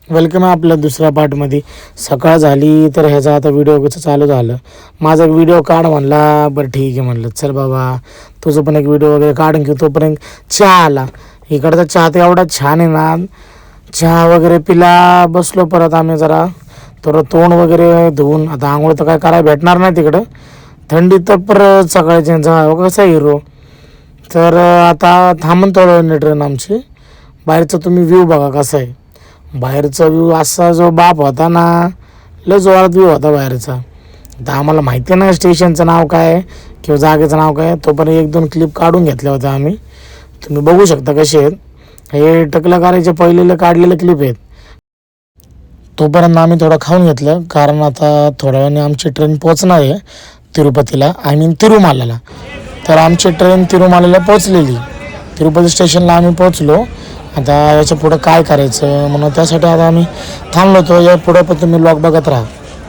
Welcome आहे आपल्या दुसऱ्या पार्टमध्ये. सकाळ झाली तर ह्याचा आता व्हिडिओ कसं चालू झालं. माझा एक व्हिडिओ काढ म्हणला. बरं ठीक आहे म्हणलं, चल बाबा तुझं पण एक व्हिडिओ वगैरे काढून घेऊ. तोपर्यंत चहा आला. इकडचा चहा तर एवढा छान आहे ना. चहा वगैरे पिला, बसलो. परत आम्ही जरा थोडं तोंड वगैरे धुवून, आता आंघोळ तर काय करायला भेटणार नाही तिकडं, थंडी तर परत सकाळची जा कसा हिरो. तर आता थांबून थोडं ट्रेन आमची. बाहेरचा तुम्ही व्ह्यू बघा कसा आहे. बाहेरचा व्ह्यू असा जो बाप होता ना, लय जोरात व्ह्यू होता बाहेरचा. आता आम्हाला माहिती नाही स्टेशनचं नाव काय किंवा जागेचं नाव काय. तोपर्यंत एक दोन क्लिप काढून घेतल्या होत्या आम्ही. तुम्ही बघू शकता कसे आहेत. हे टकलं करायचे पहिलेले काढलेले क्लिप आहेत. तोपर्यंत आम्ही थोडं खाऊन घेतलं, कारण आता थोड्या वेळाने आमची ट्रेन पोचणार आहे तिरुपतीला, आय मीन तिरुमालाला. तर आमची ट्रेन तिरुमालाला पोचलेली. तिरुपती स्टेशनला आम्ही पोचलो. आता याच्या पुढं काय करायचं म्हणून त्यासाठी आता आम्ही थांबलो होतो. या पुढं पण तुम्ही लॉग बघत राहा.